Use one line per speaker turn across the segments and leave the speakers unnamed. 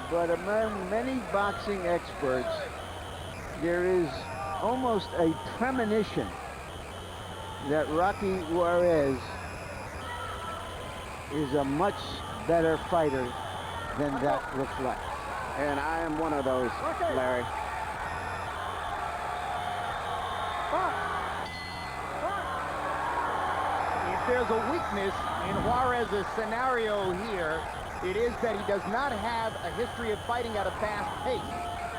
but among many boxing experts, there is almost a premonition that Rocky Juarez is a much better fighter than that reflects.
And I am one of those, Larry.
If there's a weakness in Juarez's scenario here, it is that he does not have a history of fighting at a fast pace.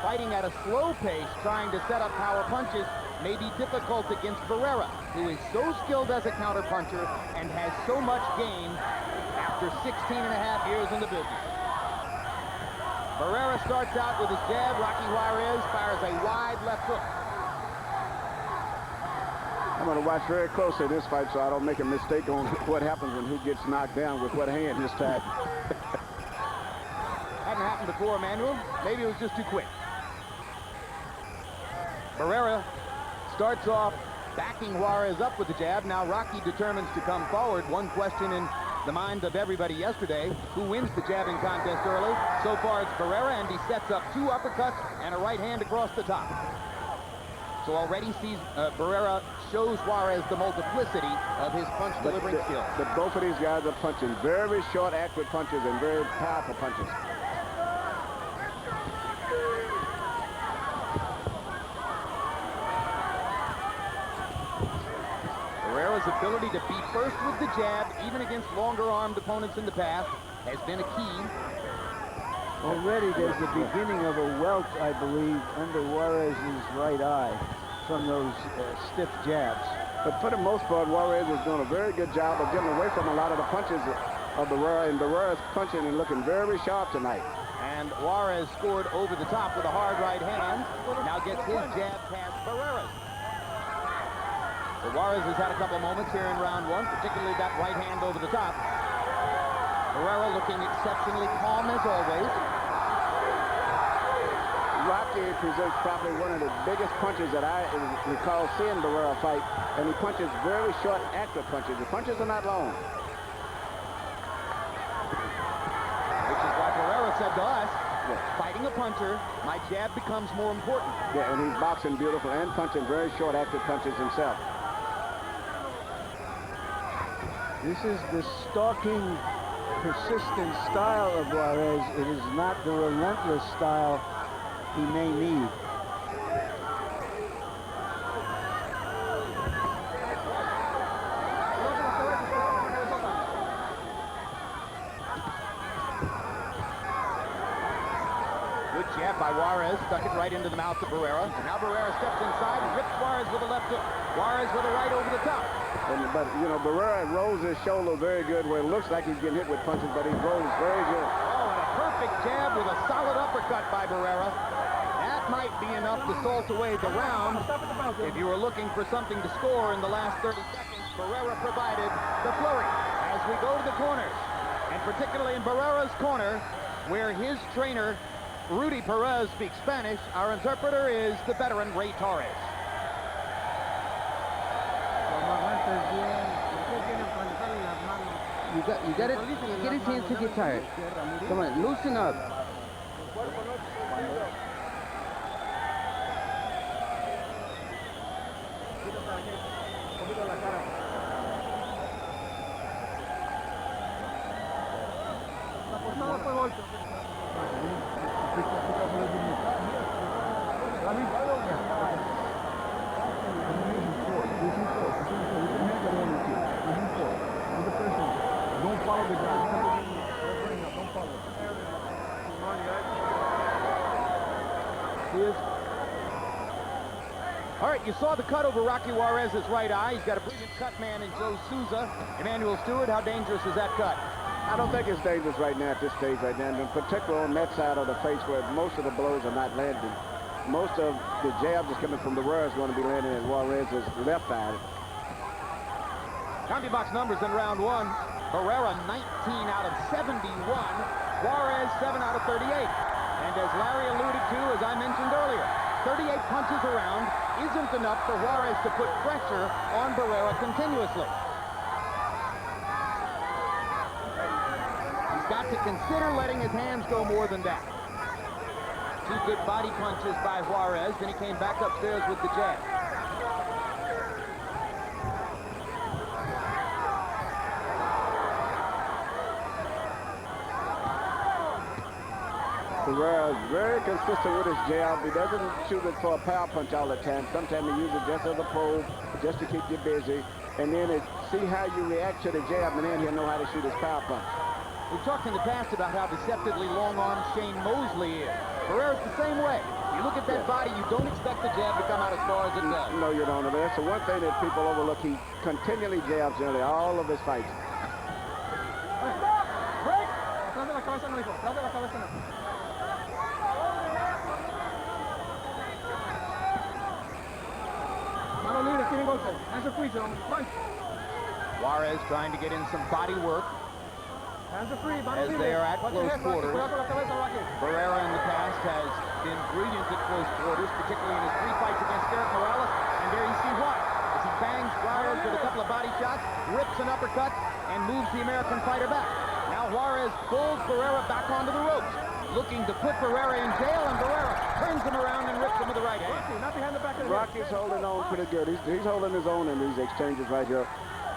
Fighting at a slow pace, trying to set up power punches, may be difficult against Barrera, who is so skilled as a counterpuncher and has so much game after 16 and a half years in the business. Barrera starts out with his jab. Rocky Juarez fires a wide left hook.
I'm going to watch very closely this fight so I don't make a mistake on what happens when who gets knocked down with what hand this time.
Hadn't happened before, Emmanuel. Maybe it was just too quick. Barrera starts off backing Juarez up with the jab. Now Rocky determines to come forward. One question in the mind of everybody yesterday: who wins the jabbing contest early? So far it's Barrera, and he sets up two uppercuts and a right hand across the top. So already sees Barrera shows Juarez the multiplicity of his punch-delivering skills.
But both of these guys are punching very short, accurate punches and very powerful punches.
Barrera's ability to be first with the jab, even against longer-armed opponents in the past, has been a key.
Already there's the beginning of a welt, I believe, under Juarez's right eye from those stiff jabs.
But for the most part, Juarez is doing a very good job of getting away from a lot of the punches of Barrera, and Barrera's punching and looking very sharp tonight.
And Juarez scored over the top with a hard right hand. Now gets his jab past Barrera's. So Juarez has had a couple moments here in round one, particularly that right hand over the top. Barrera looking exceptionally calm as always.
Rocky presents probably one of the biggest punches that I recall seeing Barrera fight, and he punches very short, accurate punches. The punches are not long.
Which is why Barrera said to us, fighting a puncher, my jab becomes more important.
Yeah, and he's boxing beautiful and punching very short, accurate punches himself.
This is the stalking, persistent style of Juarez. It is not the relentless style he may need.
Good jab by Juarez, stuck it right into the mouth of Barrera. And now Barrera steps inside and rips Juarez with a left hook. Juarez with a right over the top.
But, you know, Barrera rolls his shoulder very good where it looks like he's getting hit with punches, but he rolls very good.
Oh, and a perfect jab with a solid uppercut by Barrera. That might be enough to salt away the round. If you were looking for something to score in the last 30 seconds, Barrera provided the flurry. As we go to the corners, and particularly in Barrera's corner, where his trainer, Rudy Perez, speaks Spanish, our interpreter is the veteran Ray Torres.
You got it. Get his hands to get tired. Come on, loosen up.
Don't follow the ground. Don't follow.
All right, you saw the cut over Rocky Juarez's right eye. He's got a brilliant cut man in Joe Souza. Emmanuel Stewart, how dangerous is that cut?
I don't think it's dangerous right now at this stage right now, and particularly on that side of the face where most of the blows are not landing. Most of the jabs that's coming from Barrera is going to be landing at Juarez's left eye.
CompuBox numbers in round one. Barrera 19 out of 71. Juarez 7 out of 38. And as Larry alluded to, as I mentioned earlier, 38 punches around isn't enough for Juarez to put pressure on Barrera continuously. He's got to consider letting his hands go more than that. Two good body punches by Juarez. Then he came back upstairs with the jab.
Barrera is very consistent with his jab. He doesn't shoot it for a power punch all the time. Sometimes he uses it just as a probe, just to keep you busy. And then see how you react to the jab, and then he'll know how to shoot his power punch.
We've talked in the past about how deceptively long-armed Shane Mosley is. Barrera's the same way. You look at that body, you don't expect the jab to come out as far as it does.
No, you don't. But that's the one thing that people overlook. He continually jabs nearly all of his fights.
Break! Atrás de la cabeza no, hijo. Atrás de la cabeza no. Mano libre, tiene golpe. Hands are free, gentlemen. Punch.
Juarez trying to get in some body work
Hands are free. Mano
as
libre.
they are at
Watch
close
your head, Rocky.
quarters.
Cuidado con la cabeza, Rocky.
Barrera in the past has been brilliant at close quarters, particularly in his 3 fights against Derek Morales. And there you see what? As he bangs Juarez with a couple of body shots, rips an uppercut, and moves the American fighter back. Now Juarez pulls Barrera back onto the ropes, looking to put Barrera in jail, and Barrera turns him around and rips him with the right hand.
Rocky, not behind the back of the head.
Rocky's holding on pretty good. He's holding his own in these exchanges right here.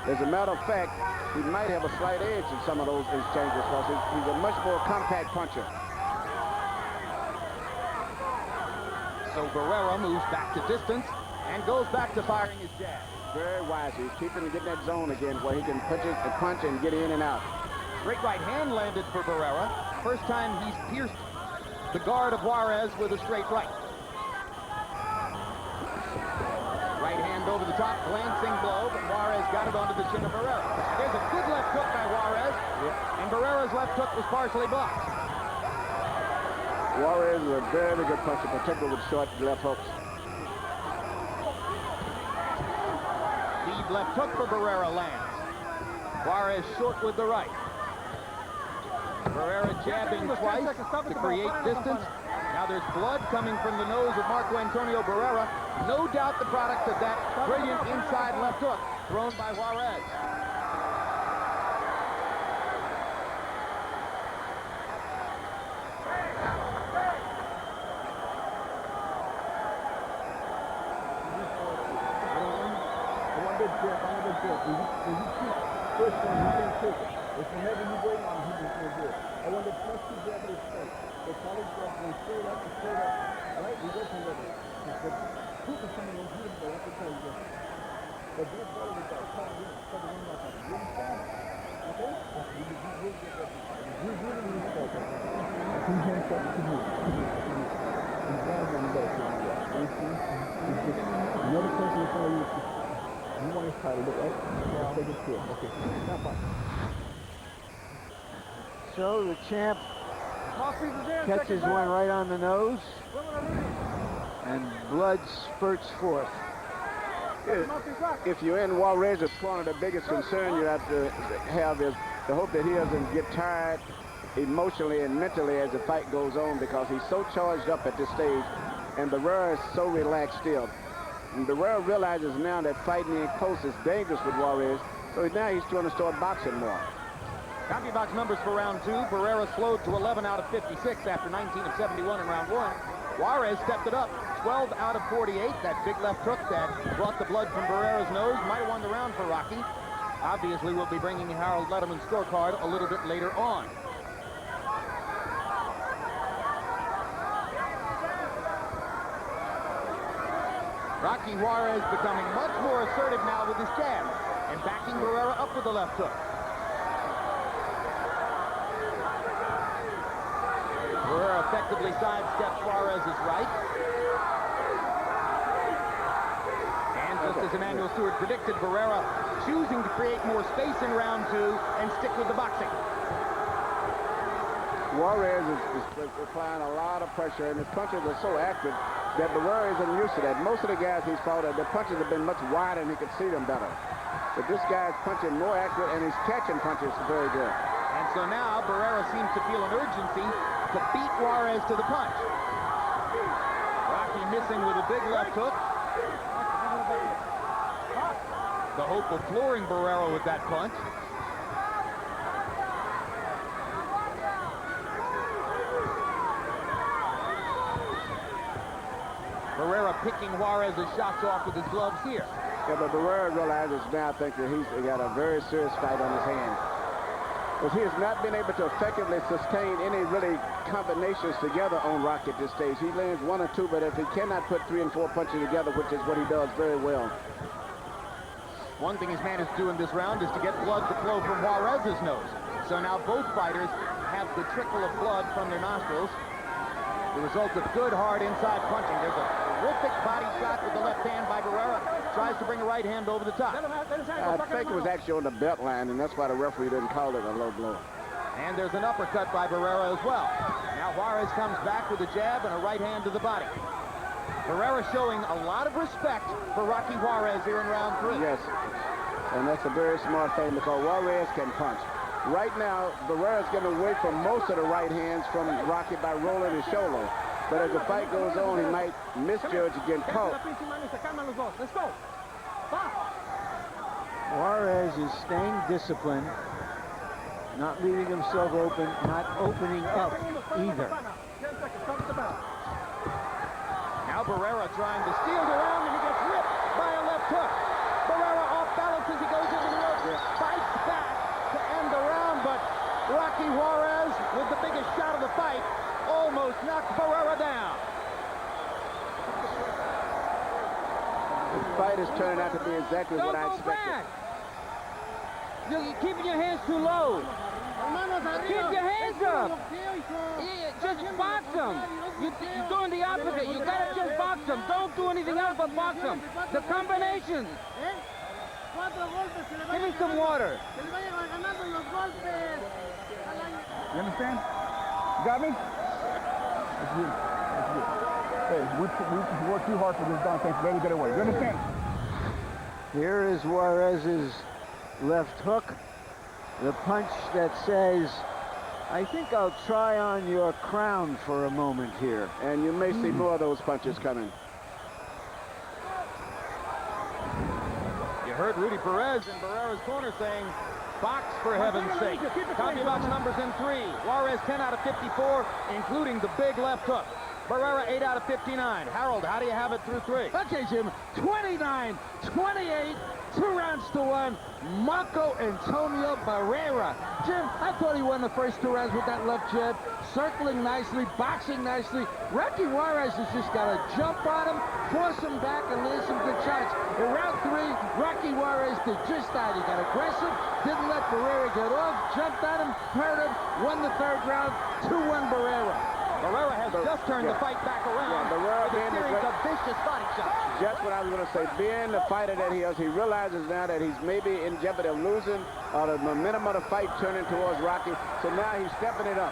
As a matter of fact, he might have a slight edge in some of those exchanges because he's a much more compact puncher.
So Barrera moves back to distance and goes back to firing his jab.
Very wise. He's keeping him getting that zone again where he can punch and get in and out.
Great right hand landed for Barrera. First time he's pierced the guard of Juarez with a straight right. Right hand over the top, glancing blow, but Juarez got it onto the chin of Barrera. There's a good left hook by Juarez, and Barrera's left hook was partially blocked.
Juarez is a very good puncher, particularly with short left hooks.
Lead left hook for Barrera lands. Juarez short with the right. Barrera jabbing twice to create distance. Now there's blood coming from the nose of Marco Antonio Barrera. No doubt the product of that brilliant inside left hook thrown by Juarez.
First one, you can't take it. If whenever you go on, he was going to do it. I want to press the jab at his face. The college jab went straight up and straight up. Right? We go from there. But Putin coming on here, but I can tell you this. But this ball with that cut, we cut the one back up really fast. Okay? We will get that. We really need to start that. Two hands up to you. And down on the back. The other person is going to use you want his title, look right? Yeah, take it to him. Okay. Now fight.
So the champ catches one right on the nose, and blood spurts forth.
If you're in Juarez's corner, the biggest concern you have to have is the hope that he doesn't get tired emotionally and mentally as the fight goes on, because he's so charged up at this stage, and Barrera is so relaxed still. And Barrera realizes now that fighting in close is dangerous with Juarez, so now he's trying to start boxing more.
CompuBox numbers for round 2. Barrera slowed to 11 out of 56 after 19 of 71 in round 1. Juarez stepped it up, 12 out of 48. That big left hook that brought the blood from Barrera's nose might have won the round for Rocky. Obviously, we'll be bringing Harold Letterman's scorecard a little bit later on. Rocky Juarez becoming much more assertive now with his jab and backing Barrera up with the left hook. Barrera effectively sidesteps Juarez's right. And just as Emmanuel Stewart predicted, Barrera choosing to create more space in round 2 and stick with the boxing.
Juarez is applying a lot of pressure, and his punches are so active that Barrera isn't used to that. Most of the guys he's fought, the punches have been much wider and he could see them better. But this guy's punching more accurate, and he's catching punches very good.
And so now Barrera seems to feel an urgency to beat Juarez to the punch. Rocky missing with a big left hook. The hope of flooring Barrera with that punch. Barrera picking Juarez's shots off with his gloves here.
Yeah, but Barrera realizes now, I think, that he's got a very serious fight on his hands. Because he has not been able to effectively sustain any really combinations together on Rocky at this stage. He lands 1 or 2, but if he cannot put 3 and 4 punches together, which is what he does very well.
One thing he's managed to do in this round is to get blood to flow from Juarez's nose. So now both fighters have the trickle of blood from their nostrils. The result of good, hard inside punching. There's a terrific body shot with the left hand by Barrera. Tries to bring a right hand over the top.
I think it was actually on the belt line, and that's why the referee didn't call it a low blow.
And there's an uppercut by Barrera as well. Now Juarez comes back with a jab and a right hand to the body. Barrera showing a lot of respect for Rocky Juarez here in round 3.
Yes, and that's a very smart thing because Juarez can punch. Right now, Barrera's getting away from most of the right hands from Rocky by rolling his shoulder. But as the fight goes on, he might misjudge and get caught.
Let's go.
Juarez is staying disciplined, not leaving himself open, not opening up either.
Now Barrera trying to steal the round, and he gets ripped by a left hook. Barrera off balance as he goes into the ropes, fights back to end the round, but Rocky Juarez, with the biggest shot of the fight, almost knocks Barrera down.
The fight is turning out to be exactly what I expected.
Back. You're keeping your hands too low. Keep your hands up. Just box them. You're doing the opposite. You gotta just box them. Don't do anything else but box them. The combinations. Give me some water.
You understand? You got me? That's good. That's good. Hey, we worked too hard for this damn thing, so let me get away. You understand?
Here is Juarez's left hook. The punch that says, I think I'll try on your crown for a moment here.
And you may see more of those punches coming.
You heard Rudy Perez in Barrera's corner saying, box for heaven's sake. CompuBox numbers in 3. Juarez 10 out of 54, including the big left hook. Barrera 8 out of 59. Harold, how do you have it through 3?
Okay, Jim. 29-28. 2 rounds to 1. Marco Antonio Barrera. Jim, I thought he won the first 2 rounds with that left jab. Circling nicely, boxing nicely. Rocky Juarez has just got to jump on him, force him back, and land some good shots. In round 3, Rocky Juarez did just that. He got aggressive, didn't let Barrera get off, jumped on him, hurt him, won the 3rd round, 2-1 Barrera.
Barrera has just turned the fight back around with a series of vicious body shots.
Just what I was going to say, being the fighter that he is, he realizes now that he's maybe in jeopardy of losing or the momentum of the fight turning towards Rocky. So now he's stepping it up.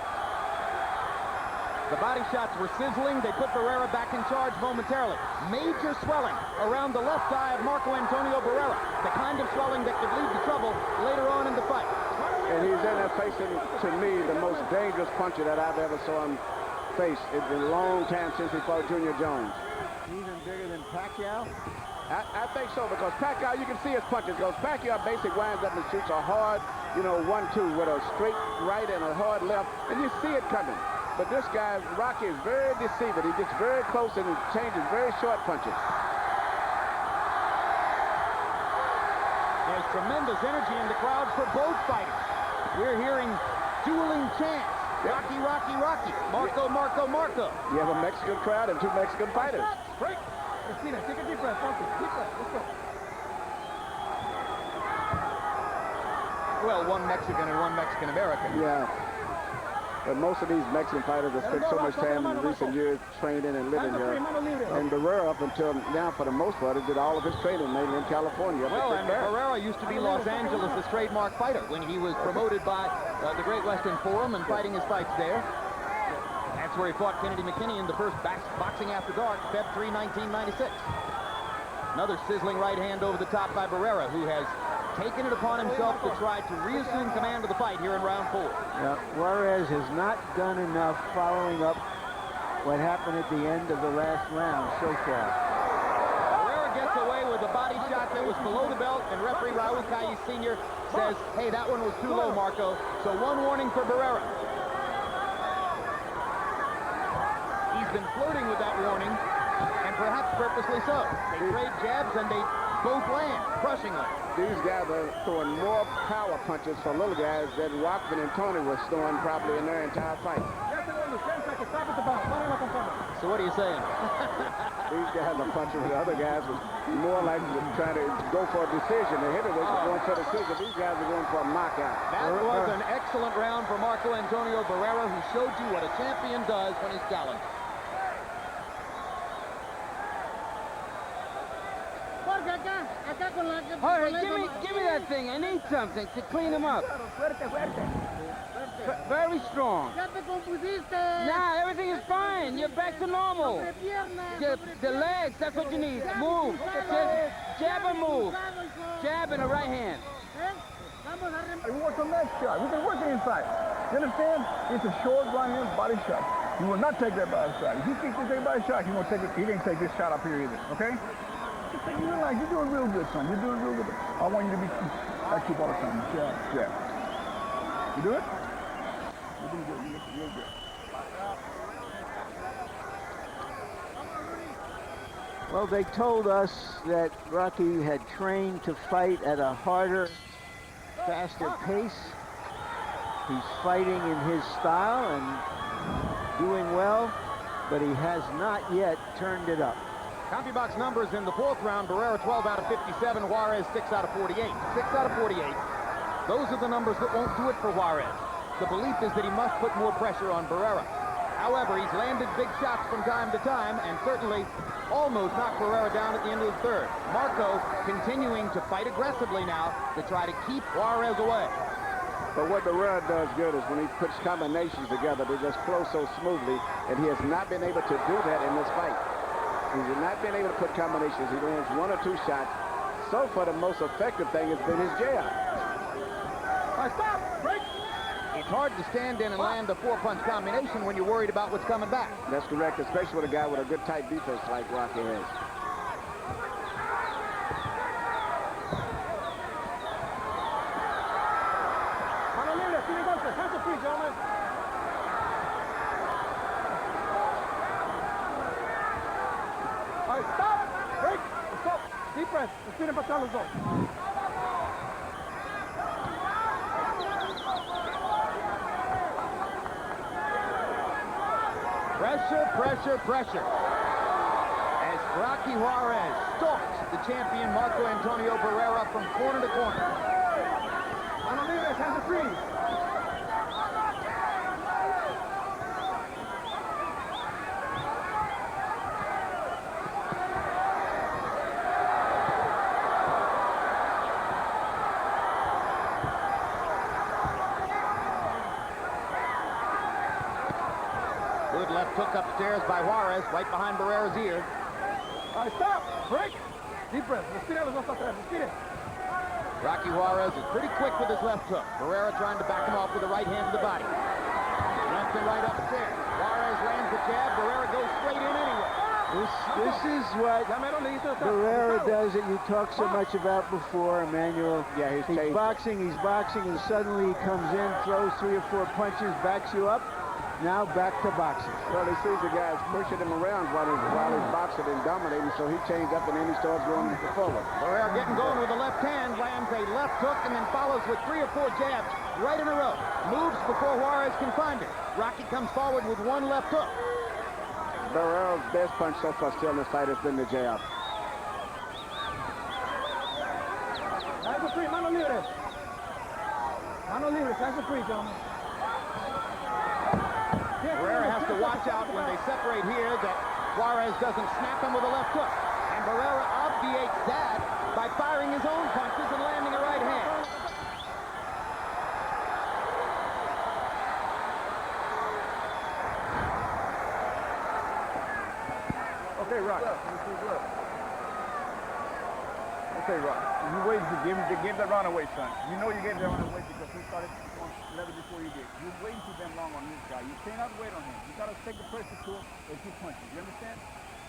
The body shots were sizzling. They put Barrera back in charge momentarily. Major swelling around the left eye of Marco Antonio Barrera. The kind of swelling that could lead to trouble later on in the fight.
And he's in there facing, to me, the most dangerous puncher that I've ever saw him face. It's been a long time since he fought Junior Jones.
Even bigger than Pacquiao?
I think so, because Pacquiao, you can see his punches. Because Pacquiao basically winds up and shoots a hard, 1-2 with a straight right and a hard left, and you see it coming. But this guy, Rocky, is very deceiving. He gets very close and changes very short punches.
There's tremendous energy in the crowd for both fighters. We're hearing dueling chants. Rocky, Rocky, Rocky. Marco, Marco, Marco.
You have a Mexican crowd and 2 Mexican fighters.
Break. Christina, take a deep breath. Focus. Deep breath. Let's go.
Well, 1 Mexican and 1 Mexican American.
Yeah. But most of these Mexican fighters have spent so much time in recent years training and living here. And Barrera, up until now, for the most part, did all of his training mainly in California.
Well, and Barrera used to be Los Angeles' trademark fighter when he was promoted by the Great Western Forum and fighting his fights there. That's where he fought Kennedy McKinney in the first Boxing After Dark, Feb 3, 1996. Another sizzling right hand over the top by Barrera, who has taken it upon himself to try to reassume command of the fight here in round 4.
Yeah, Juarez has not done enough following up what happened at the end of the last round so far.
Barrera gets away with a body shot that was below the belt, and referee Raul Calles Sr. says, hey, that one was too low, Marco. So 1 warning for Barrera. He's been flirting with that warning and perhaps purposely so. They trade jabs and they both land crushingly.
These guys are throwing more power punches for little guys than Rockman and Tony was throwing probably in their entire fight.
So what are you saying?
These guys are punching with the other guys was more like trying to go for a decision. The heavyweights are going for a decision. These guys are going for a knockout.
That was an excellent round for Marco Antonio Barrera, who showed you what a champion does when he's challenged.
Jorge, give me that thing. I need something to clean him up. Very strong. Nah, everything is fine. You're back to normal. The legs, that's what you need. Move. Just jab and move. Jab in the right hand.
We work on that shot. We've been working inside. You understand? It's a short right hand body shot. You will not take that body shot. If you think you take body shot, you won't take it. He didn't take this shot up here either. Okay? You realize you're doing real good, son. You're doing real good. I want you to be keep all the time. Jab. You do it? You're doing good. You're real good.
Well, they told us that Rocky had trained to fight at a harder, faster pace. He's fighting in his style and doing well, but he has not yet turned it up.
CompuBox numbers in the fourth round: Barrera 12 out of 57, Juarez 6 out of 48. 6 out of 48. Those are the numbers that won't do it for Juarez. The belief is that he must put more pressure on Barrera. However, he's landed big shots from time to time and certainly almost knocked Barrera down at the end of the third. Marco continuing to fight aggressively now to try to keep Juarez away.
But what Barrera does good is when he puts combinations together, they just flow so smoothly, and he has not been able to do that in this fight. He's not been able to put combinations. He lands one or two shots. So far, the most effective thing has been his jab.
Stop! Break! It's hard to stand in and land a four-punch combination when you're worried about what's coming back.
That's correct, especially with a guy with a good tight defense like Rocky has.
Stop! Break! Stop! Deep breath. Respira para atrás los dos.
Pressure, pressure, pressure. As Rocky Juarez stalks the champion Marco Antonio Barrera from corner to corner.
Mano libre, hands are free.
Good left hook upstairs by Juarez, right behind Barrera's ear.
Stop! Break! Deep breath. Respira los dos para atrás. Respire.
Rocky Juarez is pretty quick with his left hook. Barrera trying to back him off with the right hand to the body. Left and right upstairs. Juarez lands the jab. Barrera goes straight in anyway.
This is what Barrera does that you talked so much about before, Emmanuel.
Yeah,
he's boxing, and suddenly he comes in, throws 3 or 4 punches, backs you up. Now back to boxing.
Well, he sees the guys pushing him around while he's boxing and dominating, so he changed up and then he starts going forward.
Barrera getting going with the left hand, lands a left hook and then follows with 3 or 4 jabs right in a row. Moves before Juarez can find it. Rocky comes forward with 1 left hook.
Barrera's best punch so far still in this fight has been the jab.
Hands are free. Mano libre. Mano libre. Hands are free, gentlemen.
Barrera has to watch out when they separate here that Juarez doesn't snap him with a left hook. And Barrera obviates that by firing his own punches and landing a right hand.
Okay, Rock. Okay, Rock. You waited to give that round away, son. You know you gave that round away because he started on 11 before you did. You're waiting too damn long on this guy. You cannot wait on him. You got to take the pressure to him and keep punching. You understand?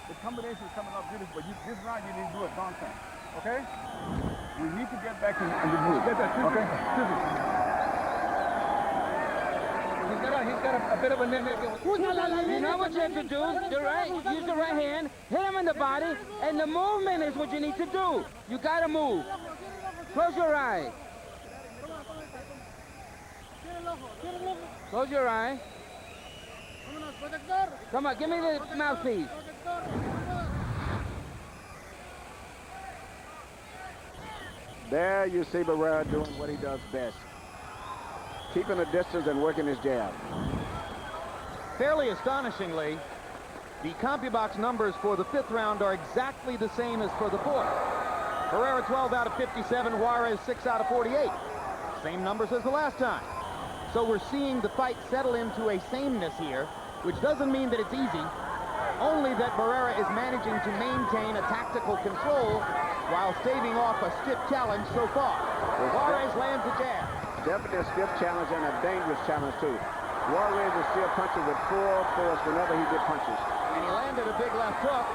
The combination is coming up beautiful, but this round you didn't do it wrong thing. Okay? We need to get back in the move. Okay? He's got a bit of a net.
You know what you have to do. Use the right hand, hit him in the body, and the movement is what you need to do. You got to move. Close your eye. Close your eye. Come on, give me the mouthpiece.
There you see Barrera doing what he does best. Keeping a distance and working his jab.
Fairly astonishingly, the CompuBox numbers for the 5th round are exactly the same as for the 4th. Barrera 12 out of 57, Juarez 6 out of 48. Same numbers as the last time. So we're seeing the fight settle into a sameness here, which doesn't mean that it's easy, only that Barrera is managing to maintain a tactical control while staving off a stiff challenge so far. Juarez lands a jab.
Definitely a stiff challenge and a dangerous challenge, too. Juarez is still punching with full force whenever he gets punches.
And he landed a big left hook,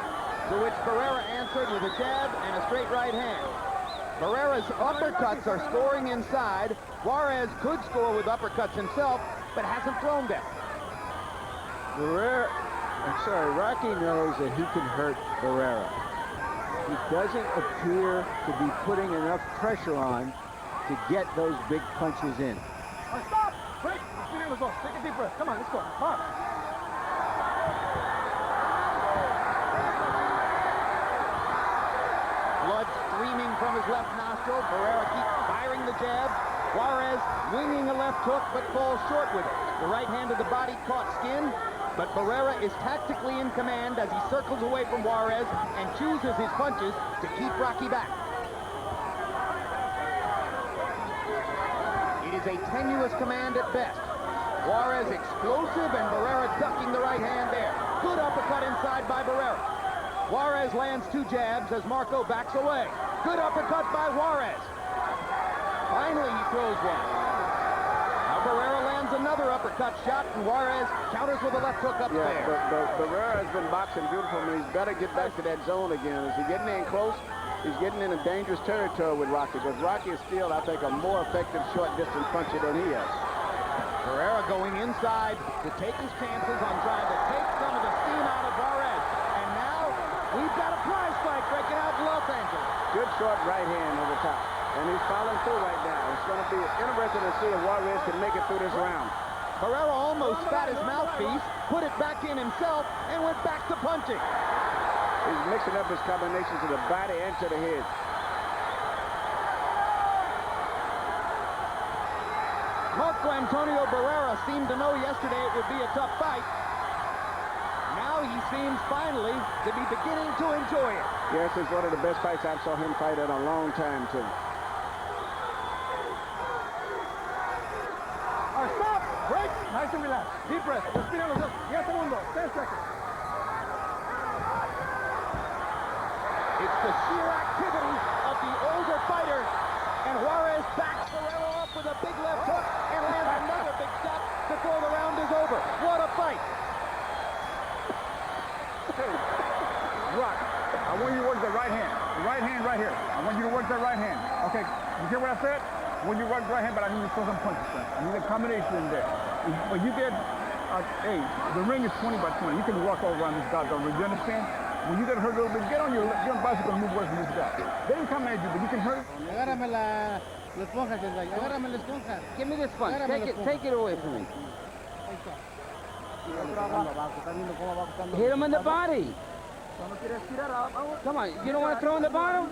to which Barrera answered with a jab and a straight right hand. Barrera's uppercuts are scoring inside. Juarez could score with uppercuts himself, but hasn't thrown them.
Rocky knows that he can hurt Barrera. He doesn't appear to be putting enough pressure on to get those big punches in.
Stop! Break! Let's go. Take a deep breath. Come on, let's go. Come on.
Blood streaming from his left nostril. Barrera keeps firing the jab. Juarez winging a left hook, but falls short with it. The right hand of the body caught skin, but Barrera is tactically in command as he circles away from Juarez and chooses his punches to keep Rocky back. It is a tenuous command at best. Juarez explosive and Barrera ducking the right hand there. Good uppercut inside by Barrera. Juarez lands 2 jabs as Marco backs away. Good uppercut by Juarez. Finally, he throws one. Now Barrera lands another uppercut shot, and Juarez counters with a left hook up there.
But Barrera has been boxing beautiful, and he's got to get back to that zone again. Is he getting in close? He's getting in a dangerous territory with Rocky, because Rocky is still, I think, a more effective short-distance puncher than he is.
Barrera going inside to take his chances on trying to take some of the steam out of Juarez. And now we've got a prize fight breaking out in Los Angeles.
Good short right hand over top. And he's following through right now. It's going to be interesting to see if Juarez can make it through this round.
Barrera almost spat his mouthpiece, put it back in himself, and went back to punching.
He's mixing up his combinations to the body and to the head.
Marco Antonio Barrera seemed to know yesterday it would be a tough fight. Now he seems finally to be beginning to enjoy it.
Yes, it's one of the best fights I've saw him fight in a long time, too.
Stop! Break! Nice and relax. Deep breath. Respira los dos. 10 segundos. 10 seconds.
It's the sheer activity of the older fighter. And Juarez backs Barrera off with a big left hook and lands another big shot before the round is over. What a fight!
Rock, I want you to work that right hand. The right hand right here. I want you to work that right hand. Okay, you hear what I said? I want you to work the right hand, but I need to throw some punches, son. I need a combination in there. When you get, hey, the ring is 20 by 20. You can walk all around this guy, don't you understand? When you get hurt a little bit, get on your bicycle and move away from this guy. They didn't come at you, but you can hurt.
Agárrame la esponja, agárrame la esponja.
Give me this sponge. Take it away from me. Hit him in the body. Come on, you don't want to throw in the bottom?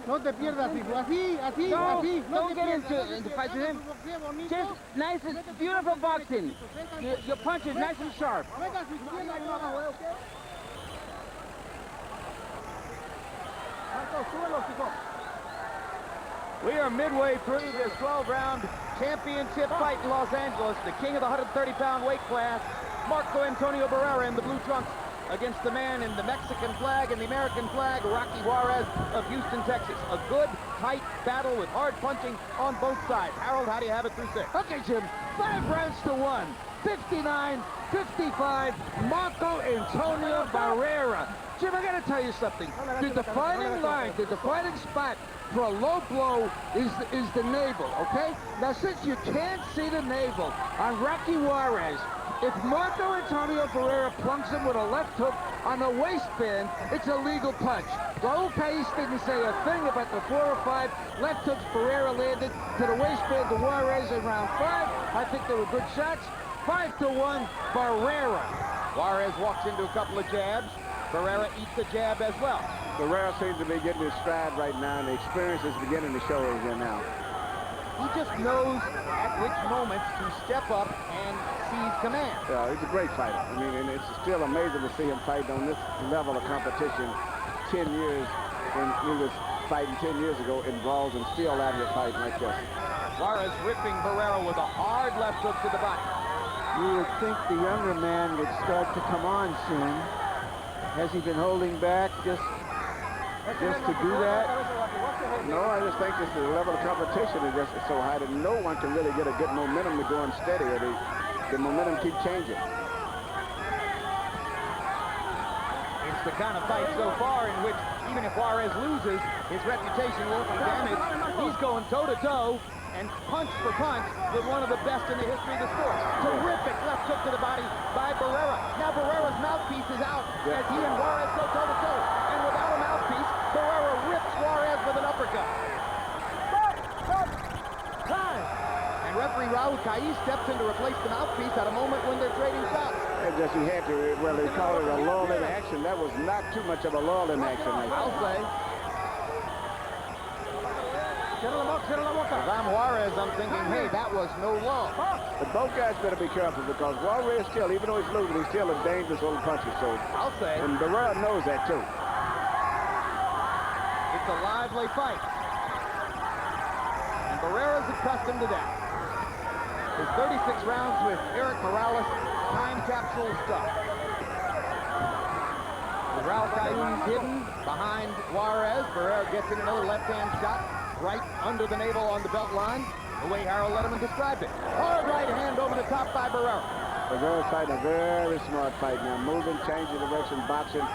No te pierdas, hijo. Así, así, así.
Don't get into fight with him. Just nice and beautiful boxing. Your punch is nice and sharp.
We are midway through this 12-round championship fight in Los Angeles. The king of the 130-pound weight class, Marco Antonio Barrera in the blue trunks, against the man in the Mexican flag and the American flag, Rocky Juarez of Houston, Texas. A good, tight battle with hard punching on both sides. Harold, how do you have it through 6?
Okay, Jim. 5 rounds to 1. 59-55. Marco Antonio Barrera
Jim, I got to tell you something. The defining line, the defining spot for a low blow is the navel, okay? Now, since you can't see the navel on Rocky Juarez, if Marco Antonio Barrera plunks him with a left hook on the waistband, it's a legal punch. Raul Cais didn't say a thing about the 4 or 5 left hooks Barrera landed to the waistband to Juarez in round 5. I think they were good shots. 5-1, Barrera.
Juarez walks into a couple of jabs. Barrera eats a jab as well.
Barrera seems to be getting his stride right now, and the experience is beginning to show here now.
He just knows at which moments to step up and seize command.
Yeah, he's a great fighter. I mean, and it's still amazing to see him fight on this level of competition 10 years when he was fighting 10 years ago in brawls and still out here fighting like this.
Juarez ripping Barrera with a hard left hook to the body.
You would think the younger man would start to come on soon. Has he been holding back just to do that?
No, I just think this the level of competition is just so high that no one can really get a good momentum to go on steady. Or the momentum keep changing.
It's the kind of fight so far in which even if Juarez loses, his reputation won't be damaged. He's going toe-to-toe and punch for punch with one of the best in the history of the sport. Terrific left hook to the body by Barrera. Now Barrera's mouthpiece is out as he and Juarez go toe-to-toe. And without a mouthpiece, Barrera rips Juarez with an uppercut. Time! And referee Raul Cais steps in to replace the mouthpiece at a moment when they're trading shots.
And just he had to, well, they call it a lull in action. That was not too much of a lull in action.
I'll say. If I'm Juarez, I'm thinking, hey, that was no lull.
But both guys better be careful because Juarez still, even though he's losing, he's still a dangerous little puncher. So
I'll say.
And Barrera knows that too.
It's a lively fight. And Barrera's accustomed to that. His 36 rounds with Eric Morales, time capsule stuff. With Raul Cais hidden behind Juarez, Barrera gets in another left-hand shot. Right under the navel on the belt line, the way Harold Letterman described it. Hard right hand over the top by Barrera.
Barrera's fighting a very smart fight now, moving, changing direction, boxing.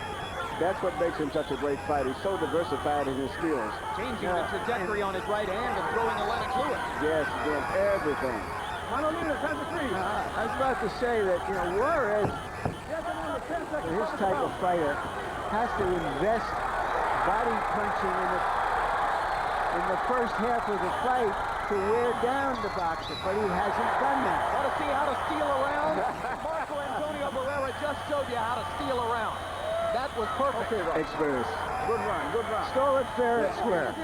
That's what makes him such a great fighter. He's so diversified in his skills.
Changing the trajectory on his right hand and throwing a lot of fluid.
Yes, doing everything.
I was about to say that, you know, Juarez, his type of fighter, has to invest body punching in the first half of the fight to wear down the boxer, but he hasn't done that.
Want to see how to steal around? Marco Antonio Barrera just showed you how to steal around. That was perfect.
Okay,
Experience.
good run. Stole it fair and square.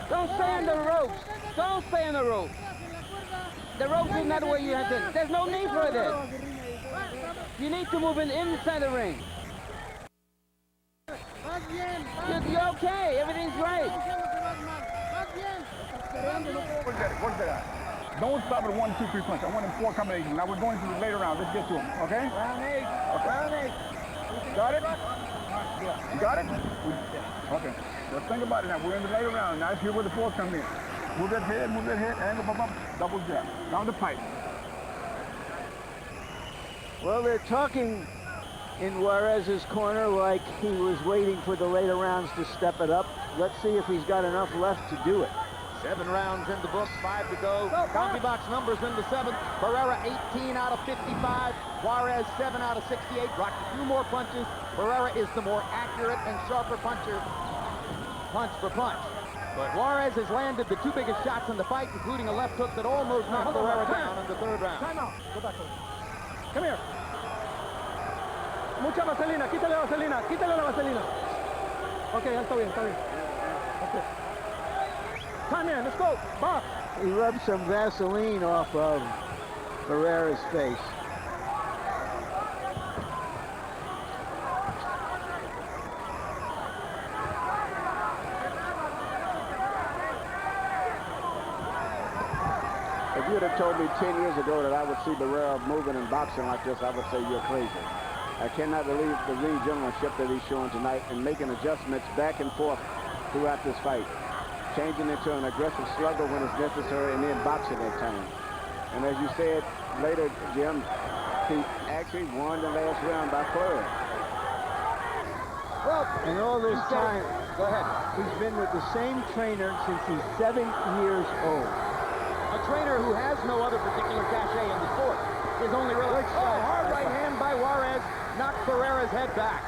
Don't stay on the ropes. Don't stay on the ropes. The ropes is not where you have to. There's no need for this. You need to move inside the ring. You're okay. Everything's right.
Work that out. Don't stop at 1, 2, 3 punch. I want him 4 combinations. Now we're going to the later round. Let's get to him, okay?
Round 8.
Okay.
Round 8.
Got it? You got it? Okay. Let's think about it now. We're in the later round. Now here's where the 4 come in. Move that head, angle, bump, bump, double jab. Down the pipe.
Well, they're talking in Juarez's corner like he was waiting for the later rounds to step it up. Let's see if he's got enough left to do it.
7 rounds in the books, 5 to go. County box numbers in the 7th. Barrera 18 out of 55. Juarez 7 out of 68. Rocked a few more punches. Barrera is the more accurate and sharper puncher, punch for punch. But Juarez has landed the 2 biggest shots in the fight, including a left hook that almost knocked Barrera down in the 3rd round.
Time out. Go back. Come here. Mucha vaselina. Quítale la vaselina. Quítale la vaselina. Okay, está bien, está bien. Okay. Time in. Let's go. Box.
He rubbed some Vaseline off of Barrera's face.
If you would have told me 10 years ago that I would see Barrera moving and boxing like this, I would say you're crazy. I cannot believe the ring gentlemanship that he's showing tonight and making adjustments back and forth throughout this fight. Changing into an aggressive slugger when it's necessary and then boxing at times. And as you said later, Jim, he actually won the last round by flurry.
Well,
And all this time,
go ahead.
he's been with the same trainer since he's 7 years old.
A trainer who has no other particular cachet in the sport. His only real... hard right hand by Juarez knocks Barrera's head back.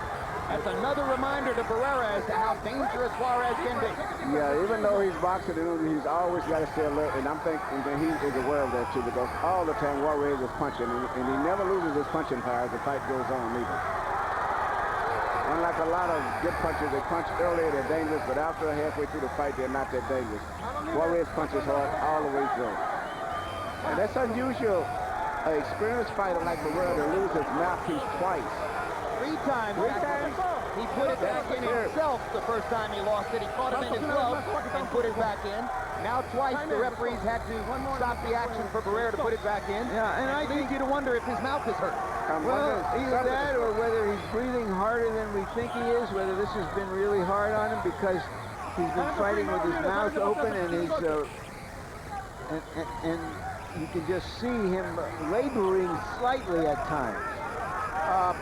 That's another reminder to Barrera as to how dangerous Juarez can be.
Yeah, even though he's boxing, he's always got to stay alert, and I'm thinking that he is aware of that too, because all the time Juarez is punching, and he never loses his punching power as the fight goes on either. Unlike a lot of good punchers, they punch earlier, they're dangerous, but after halfway through the fight, they're not that dangerous. Juarez punches hard all the way through. And that's unusual. An experienced fighter like Barrera to lose his mouthpiece twice.
Three times. He put it back in himself the first time he lost it. He caught him in his glove and put it back in. Now twice the referees had to stop the action for Barrera to put it back in.
Yeah, and I
leads you to wonder if his mouth is hurt.
Well, either that or whether he's breathing harder than we think he is, whether this has been really hard on him because he's been fighting with his mouth open and his and you can just see him laboring slightly at times.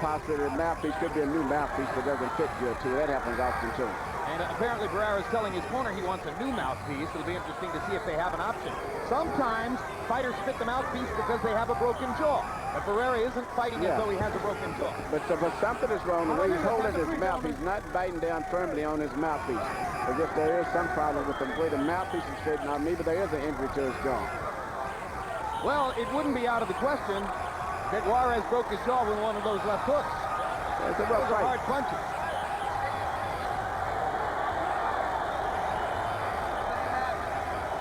Possibly the mouthpiece could be a new mouthpiece that doesn't fit good too. That happens often too.
And apparently Barrera's telling his corner he wants a new mouthpiece. It'll be interesting to see if they have an option. Sometimes fighters fit the mouthpiece because they have a broken jaw. But Barrera isn't fighting as though he has a broken jaw.
But something is wrong. The way he's holding his mouth, he's not biting down firmly on his mouthpiece. As if there is some problem with the way the mouthpiece is straightened out. Maybe there is an injury to his jaw.
Well, it wouldn't be out of the question that Juarez broke his jaw with one of those left hooks.
It's a rough fight.
Hard punches.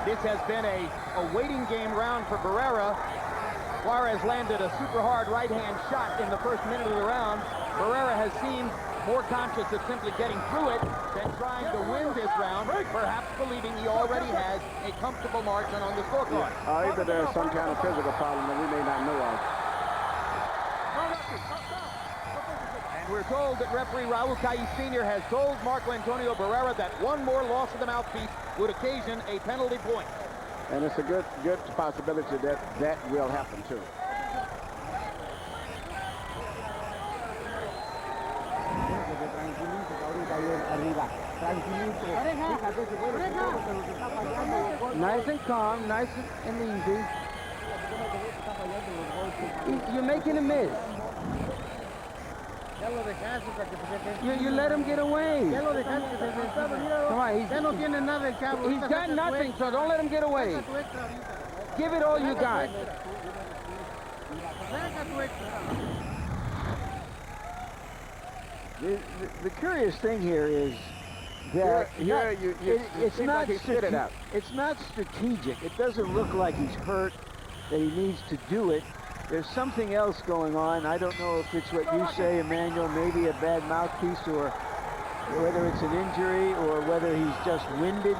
This has been a waiting game round for Barrera. Juarez landed a super hard right-hand shot in the first minute of the round. Barrera has seemed more conscious of simply getting through it than trying to win this round, perhaps believing he already has a comfortable margin on the scorecard.
Either there's some kind of physical problem that we may not know of.
And we're told that referee Raul Caiz Sr. has told Marco Antonio Barrera that one more loss of the mouthpiece would occasion a penalty point.
And it's a good possibility that that will happen too.
Nice and calm, nice and easy. You're making a miss. You let him get away. Come on, he's got nothing, so don't let him get away. Give it all you got. The curious thing here is that it's not strategic. It doesn't look like he's hurt, that he needs to do it. There's something else going on. I don't know if it's what you say, Emmanuel, maybe a bad mouthpiece, or whether it's an injury, or whether he's just winded.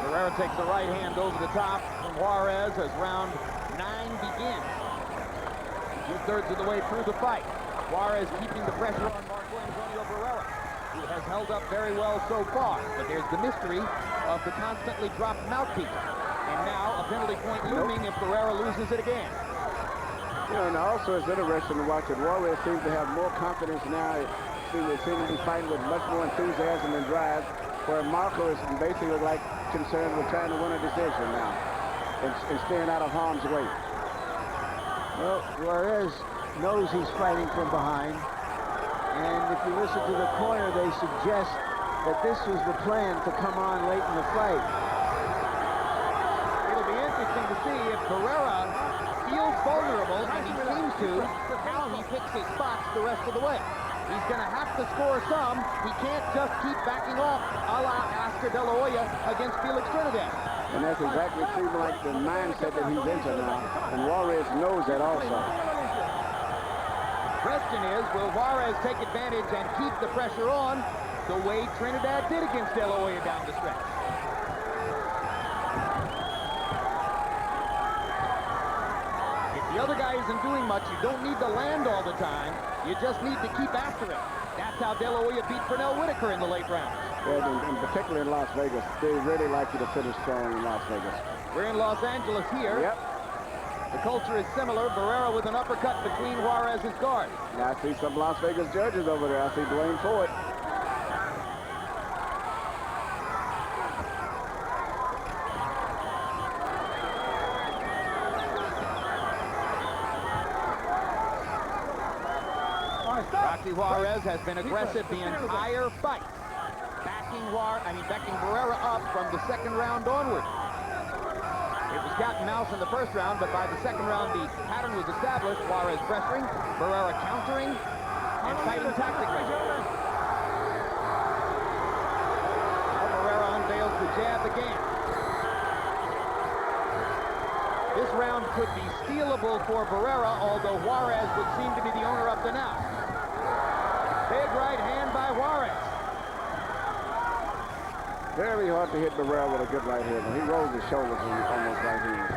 Barrera takes the right hand over the top from Juarez as round 9 begins. 2/3 of the way through the fight. Juarez keeping the pressure on Marco Antonio Barrera, who has held up very well so far. But there's the mystery of the constantly dropped mouthpiece. And now a penalty point looming if Barrera loses it again.
You know, and also it's interesting to watch it. Juarez seems to have more confidence now. They seem to be fighting with much more enthusiasm and drive, where Marco is basically like concerned with trying to win a decision now and staying out of harm's way.
Well, Juarez knows he's fighting from behind. And if you listen to the corner, they suggest that this was the plan to come on late in the fight.
It'll be interesting to see if Barrera feels vulnerable, and he seems to, how he picks his spots the rest of the way. He's going to have to score some. He can't just keep backing off a la Oscar De La Hoya against Felix Trinidad.
And that's exactly seems like the mindset that he's into now. And Juarez knows that also.
Question is, will Juarez take advantage and keep the pressure on the way Trinidad did against De La Hoya down the stretch? If the other guy isn't doing much, you don't need to land all the time. You just need to keep after it. That's how De La Hoya beat Pernell Whitaker in the late rounds.
Yeah, and particularly in Las Vegas, they really like you to finish strong in Las Vegas.
We're in Los Angeles here.
Yep.
The culture is similar. Barrera with an uppercut between Juarez's guards.
Now I see some Las Vegas judges over there. I see Dwayne Ford.
Rocky Juarez has been aggressive the entire fight, backing Barrera up from the second round onward. It was cat and mouse in the first round, but by the second round, the pattern was established. Juarez pressuring, Barrera countering, and fighting tactically. Barrera unveils the jab again. This round could be stealable for Barrera, although Juarez would seem to be the owner up to now. Big right hand by Juarez.
Very hard to hit Barrera with a good right hand. He rolls his shoulders when he's almost right hand.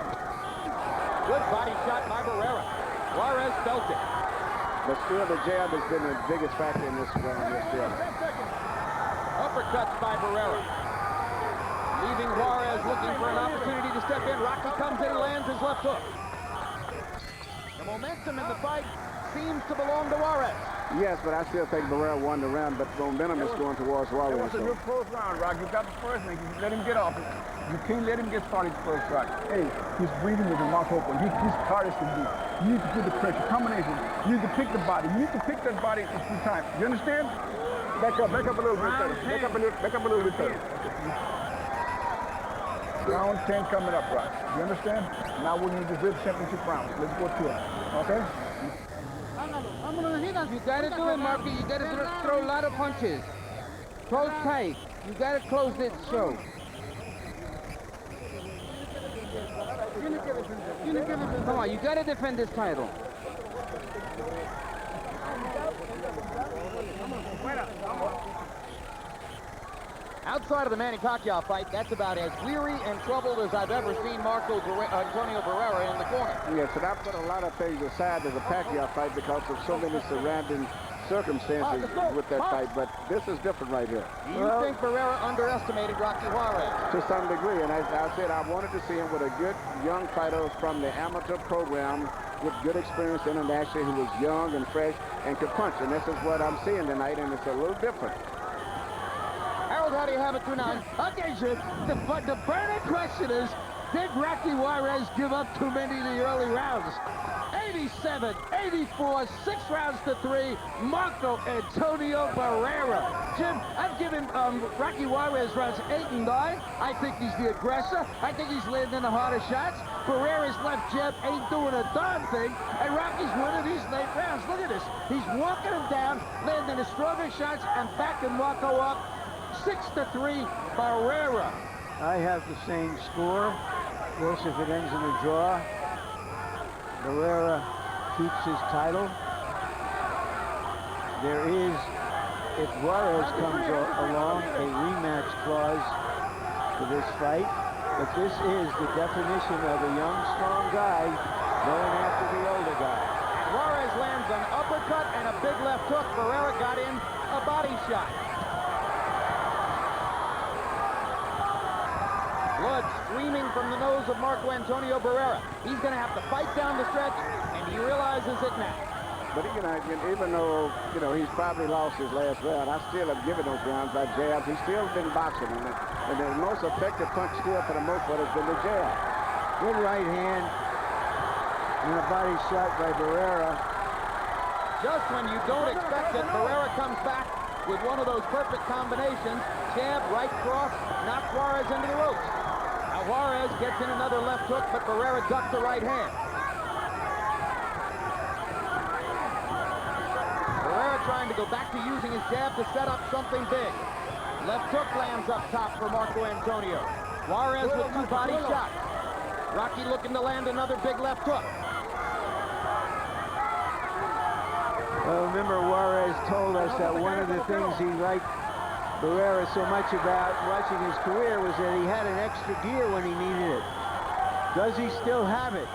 Good body shot by Barrera. Juarez felt it.
But still, the jab has been the biggest factor in this round. Yes, still.
Uppercuts by Barrera. Leaving Juarez looking for an opportunity to step in. Rocky comes in and lands his left hook. The momentum in the fight seems to belong to Juarez.
Yes, but I still think Barrera won the round, but momentum is going towards Juarez.
It was a good first round, Rock. You got the first one. You let him get off it. You can't let him get started first round. Hey, he's breathing with his mouth open. He's hard as can be. You need to put the pressure, combination. You need to pick the body. You need to pick that body a few times. You understand? Back up a little bit further. Back up a little bit further. Round 10 coming up, Rock. You understand? Now we need to win championship rounds. Let's go to it. Okay?
You gotta do it, Marky. You gotta throw a lot of punches. Close tight. You gotta close this show. Come on, you gotta defend this title.
Outside of the Manny Pacquiao fight, that's about as weary and troubled as I've ever seen Antonio Barrera in the corner.
Yes, and I put a lot of things aside as a Pacquiao fight because of so many surrounding circumstances with that fight, but this is different right here.
Do you think Barrera underestimated Rocky Juarez?
To some degree, and as I said, I wanted to see him with a good young fighter from the amateur program with good experience internationally, who was young and fresh and could punch, and this is what I'm seeing tonight, and it's a little different.
Harold, how do you have it through 9?
Okay, sir. The burning question is, did Rocky Juarez give up too many in the early rounds? 87, 84, 6 rounds to 3, Marco Antonio Barrera. Jim, I've given Rocky Juarez rounds 8 and 9. I think he's the aggressor. I think he's landing the harder shots. Barrera's left jab ain't doing a darn thing, and Rocky's winning these late rounds. Look at this. He's walking him down, landing the stronger shots, and backing Marco up. 6-3, Barrera.
I have the same score. Of course, if it ends in a draw, Barrera keeps his title. There is, if Juarez comes along, a rematch clause for this fight. But this is the definition of a young, strong guy going after the older guy.
And Juarez lands an uppercut and a big left hook. Barrera got in a body shot. Blood streaming from the nose of Marco Antonio Barrera. He's going to have to fight down the stretch, and he realizes it now.
But even though, he's probably lost his last round, I still have given those rounds by jabs. He's still been boxing, and the most effective punch still for the most part has been the jab.
Good right hand and a body shot by Barrera.
Just when you don't expect it, Barrera comes back with one of those perfect combinations. Jab, right cross, knocks Juarez into the ropes. Now Juarez gets in another left hook, but Barrera ducks the right hand. Barrera trying to go back to using his jab to set up something big. Left hook lands up top for Marco Antonio. Juarez with 2 body shots. Rocky looking to land another big left hook.
Well, remember, Juarez told us that one of the things he liked Barrera so much about watching his career was that he had an extra gear when he needed it. Does he still have it?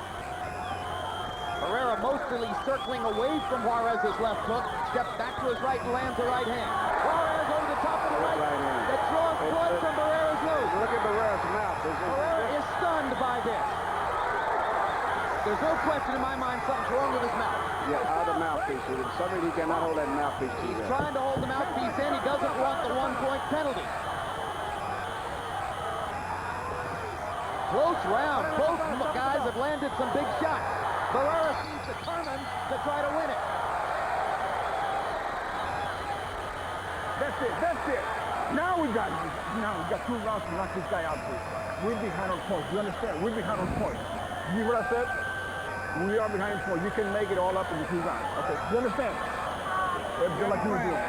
Barrera mostly circling away from Juarez's left hook, steps back to his right and lands the right hand. Juarez over the top of the right hand. That draws blood from Barrera's nose.
Look at Barrera's mouth.
Barrera is stunned by this. There's no question in my mind something's wrong with his mouth.
Yeah, out of the mouthpiece. For some reason, he cannot hold that mouthpiece to
He's
his
trying to hold the mouthpiece in. He doesn't want the 1-point penalty. Close round. Both guys have landed some big shots. Barrera seems determined to try to win it.
That's it. That's it. Now we got 2 rounds to knock this guy out, please. We're behind on points. You understand? We're behind on points. You hear what I said? We are behind points. You can make it all up in the 2 rounds. Okay. You understand? Just like you were doing.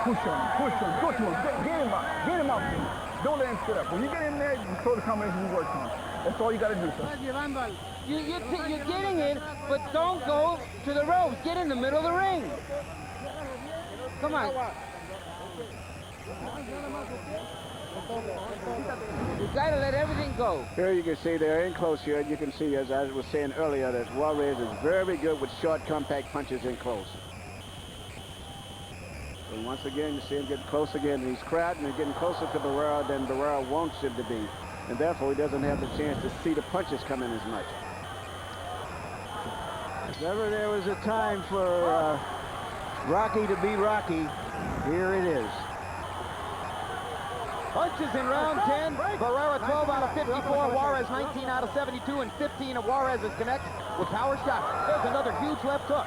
Push him. Push him. Go to him. Get him out. Get him out, please. Don't let him sit up. When you get in there, you throw the combination you work on. That's all you got to do, sir.
You're getting in, but don't go to the ropes. Get in the middle of the ring. Come on. You got to let everything go.
Here you can see they're in close here. You can see, as I was saying earlier, that Juarez is very good with short, compact punches in close. And once again, you see him getting close again. He's crowding and getting closer to Barrera than Barrera wants him to be. And therefore, he doesn't have the chance to see the punches come in as much.
If ever there was a time for Rocky to be Rocky, here it is.
Punches in round 10. Barrera 12 out of 54. Juarez 19 out of 72, and 15 of Juarez's connects with power shots. There's another huge left hook.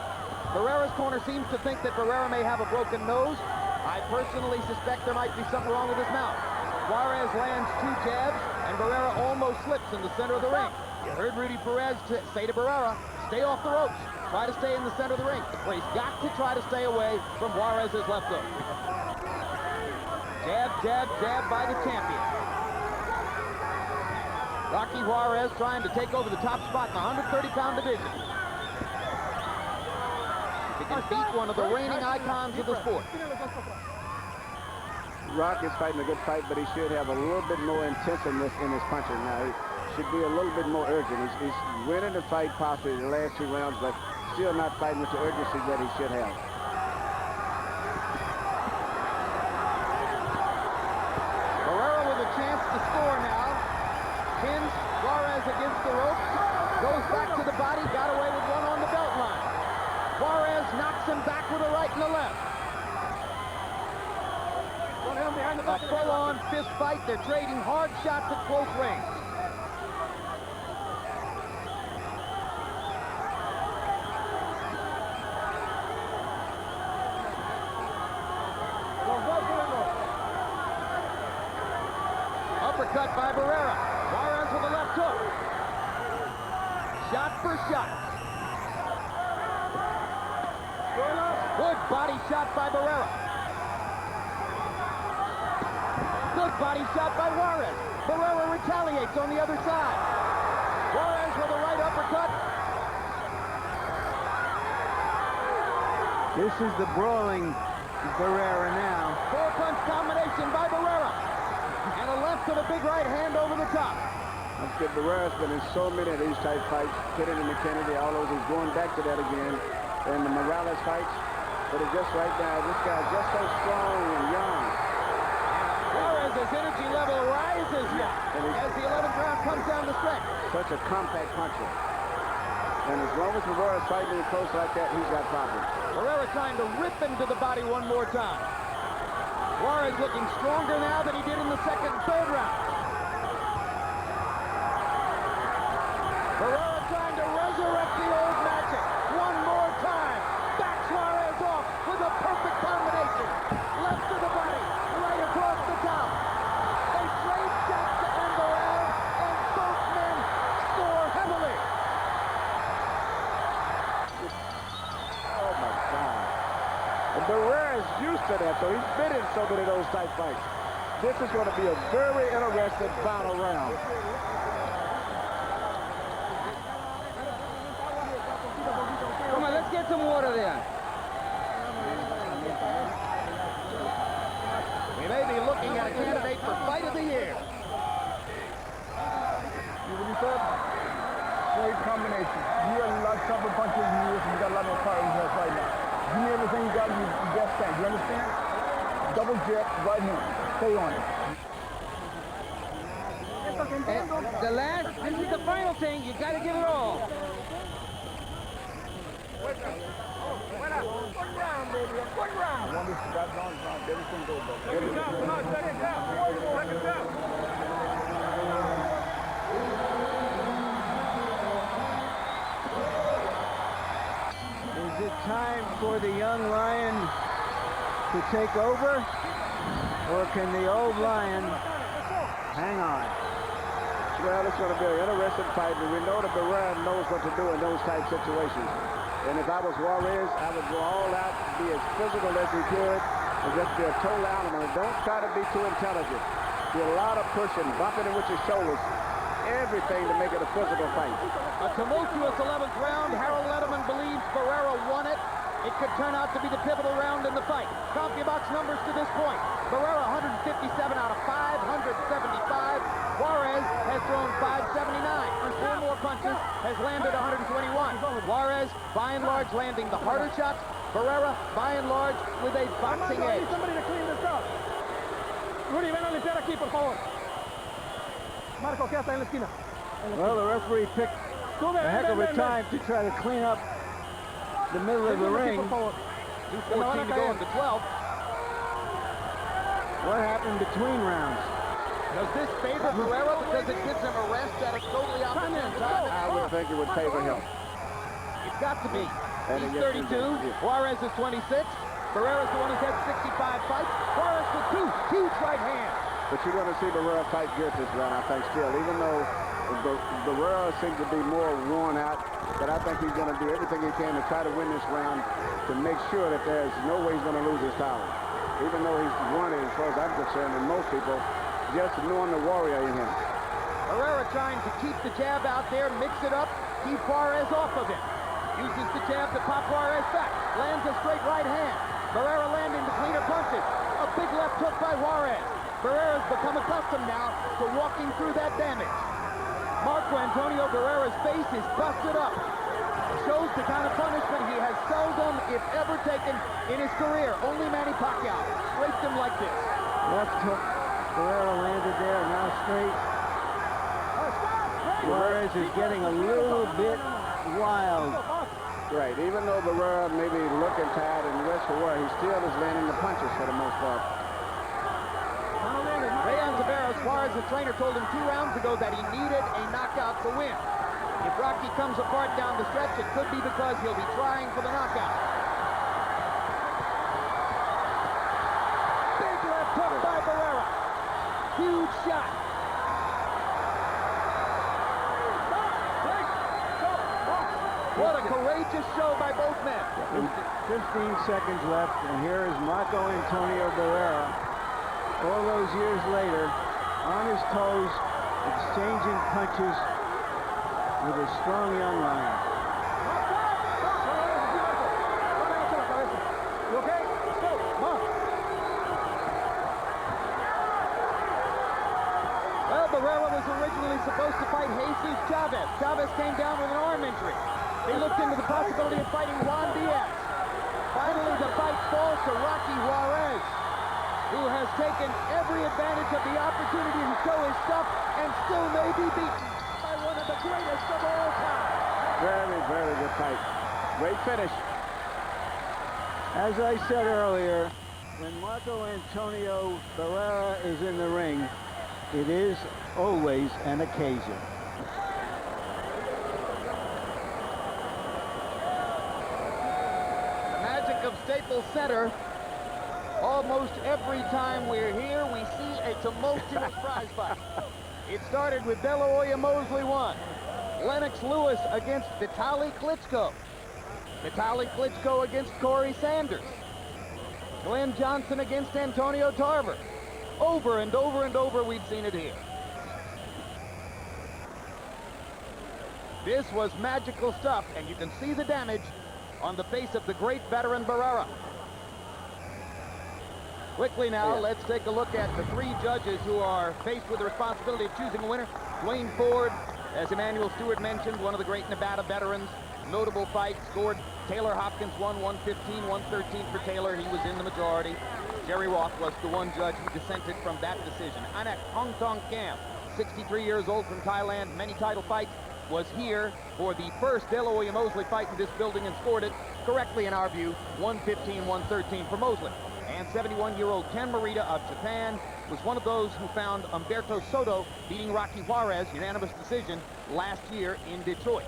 Barrera's corner seems to think that Barrera may have a broken nose. I personally suspect there might be something wrong with his mouth. Juarez lands 2 jabs, and Barrera almost slips in the center of the ring. You heard Rudy Perez say to Barrera, stay off the ropes. Try to stay in the center of the ring. Well, he's got to try to stay away from Juarez's left hook. Jab, jab, jab by the champion. Rocky Juarez trying to take over the top spot in the 130-pound division. He can beat one of the reigning icons of the sport.
Rock is fighting a good fight, but he should have a little bit more intensiveness in his punching. Now, he should be a little bit more urgent. He's winning the fight possibly the last 2 rounds, but still not fighting with the urgency that he should have.
Barrera with a chance to score now. Pins Juarez against the ropes. Goes back to the body. Got away with one on the belt line. Juarez knocks him back with a right and a left. A full-on fist fight. They're trading hard shots at close range. Uppercut by Barrera. Juarez with a left hook. Shot for shot. Good body shot by Barrera. Good body shot by Juarez. Barrera retaliates on the other side. Juarez with a right uppercut.
This is the brawling Barrera now.
4-punch combination by Barrera. And a left with a big right hand over the top.
That's good. Barrera's been in so many of these type fights. Kennedy and Kennedy, all those. He's going back to that again. And the Morales fights. But it's just right now, this guy's just so strong and young.
Juarez's energy level rises now as the 11th round comes down the stretch.
Such a compact puncher. And as long as Barrera's fighting in close like that, he's got problems.
Barrera trying to rip into the body one more time. Juarez looking stronger now than he did in the second and third round. Barrera trying to resurrect the old magic one more time. Backs Juarez off with a perfect combination. Left to the body, right across the top. They trade shots to end the round, and both men score heavily.
Oh my God. And Barrera's used to that, so he's been in so many of those type fights. This is going to be a very interesting final round.
Come on, let's get some water there.
We may be looking at a candidate for fight of the year.
You what he said? Great combination. You got a lot of tougher punches in you, and you got a lot more power in your hands right now. Give me everything you got in your best stand. You understand? Double jet, right hand. Stay on it.
And the last, this is the final thing. You got to give it all.
God's on, everything goes back.
Is it time for the young lion to take over? Or can the old lion hang on?
Well, it's going to be an interesting fight, but we know that Barrera knows what to do in those type situations. And if I was Juarez, I would go all out, be as physical as he could, and just be a total animal. And don't try to be too intelligent. Do a lot of pushing, bumping it with your shoulders, everything to make it a physical fight.
A tumultuous 11th round. Harold Letterman believes Barrera won it. It could turn out to be the pivotal round in the fight. CompuBox numbers to this point. Barrera 157 out of 575. Juarez has thrown 579. On 4 more punches, has landed 121. Juarez, by and large, landing the harder shots. Barrera, by and large, with a boxing edge.
Somebody to clean this up. Rudy, ven a limpiar aquí, por favor. Marco, ¿qué hace en la esquina?
Well, the referee picked a heck of a time to try to clean up the middle of the ring.
2:14 to go in the 12th.
What happened between rounds?
Does this favor Barrera because it gives him a rest at a totally opportune time?
I would think it would favor him.
It's got to be.
And
He's
yes,
32.
indeed.
Juarez is 26. Barrera's the one who's had 65 fights. Juarez with 2 huge right hands.
But you're going to see Barrera fight good this round, I think, still. Even though Barrera seems to be more worn out, but I think he's going to do everything he can to try to win this round to make sure that there's no way he's going to lose his power. Even though he's won it, as far as I'm concerned, and most people, just knowing the warrior in him.
Barrera trying to keep the jab out there, mix it up, keep Juarez off of him. Uses the jab to pop Juarez back. Lands a straight right hand. Barrera landing the cleaner punches. A big left hook by Juarez. Barrera's become accustomed now to walking through that damage. Marco Antonio Barrera's face is busted up. Shows the kind of punishment he has seldom, if ever, taken in his career. Only Manny Pacquiao scraped him like this.
Left hook. Barrera landed there, now straight. Juarez is getting a little bit wild.
Right, even though Barrera may be looking tired and rest for wear, he still is landing the punches for the most part.
Rayan Tavares, Juarez's trainer, told him 2 rounds ago that he needed a knockout to win. If Rocky comes apart down the stretch, it could be because he'll be trying for the knockout. Big left hook by Barrera. Huge shot. What a courageous show by both men.
15 seconds left, and here is Marco Antonio Barrera, all those years later, on his toes, exchanging punches with a strong young lion.
You okay? Let's go. Come on.
Well, Barrera was originally supposed to fight Jesus Chavez. Chavez came down with an arm injury. They looked into the possibility of fighting Juan Diaz. Finally, the fight falls to Rocky Juarez, who has taken every advantage of the opportunity to show his stuff and still may be beaten by one of the greatest of all time.
Very, very good fight. Great finish.
As I said earlier, when Marco Antonio Barrera is in the ring, it is always an occasion.
Of Staples Center. Almost every time we're here, we see a tumultuous prize fight. It started with De La Hoya Mosley 1. Lennox Lewis against Vitaly Klitschko. Vitaly Klitschko against Corey Sanders. Glenn Johnson against Antonio Tarver. Over and over and over, we've seen it here. This was magical stuff, and you can see the damage on the face of the great veteran Barrera. Quickly now, let's take a look at the 3 judges who are faced with the responsibility of choosing a winner. Dwayne Ford, as Emmanuel Stewart mentioned, one of the great Nevada veterans. Notable fight, scored. Taylor Hopkins won 115, 113 for Taylor. He was in the majority. Jerry Roth was the one judge who dissented from that decision. Anak Hong Tong Kam, 63 years old from Thailand, many title fights, was here for the first De La Hoya Mosley fight in this building and scored it correctly in our view, 115, 113 for Mosley. And 71-year-old Ken Morita of Japan was one of those who found Humberto Soto beating Rocky Juarez, unanimous decision, last year in Detroit.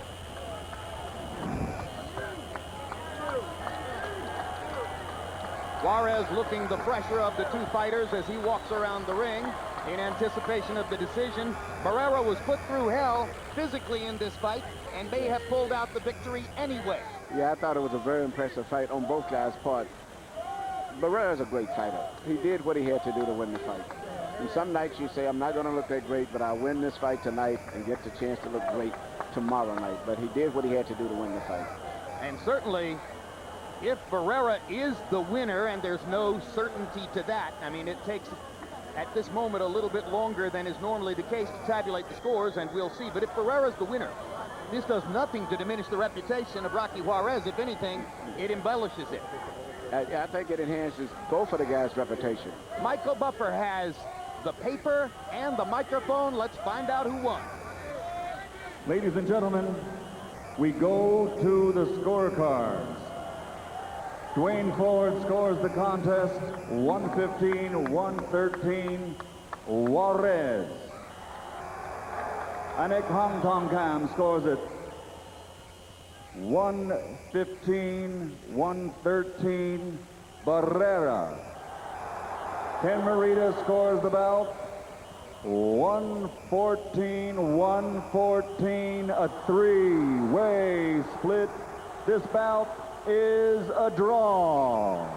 Juarez looking the fresher of the two fighters as he walks around the ring in anticipation of the decision. Barrera was put through hell physically in this fight and may have pulled out the victory anyway.
Yeah, I thought it was a very impressive fight on both guys' part. Barrera's a great fighter. He did what he had to do to win the fight. And some nights you say, I'm not going to look that great, but I'll win this fight tonight and get the chance to look great tomorrow night. But he did what he had to do to win the fight.
And certainly, if Barrera is the winner, and there's no certainty to that, I mean, it takes, at this moment, a little bit longer than is normally the case to tabulate the scores, and we'll see. But if Barrera's the winner, this does nothing to diminish the reputation of Rocky Juarez. If anything, it embellishes it.
I think it enhances both of the guys' reputation.
Michael Buffer has the paper and the microphone. Let's find out who won.
Ladies and gentlemen, we go to the scorecards. Dwayne Ford scores the contest 115-113 Juarez. Anik Hongtongkam scores it 115-113 Barrera. Ken Morita scores the bout 114-114, a three-way split. This bout is a draw.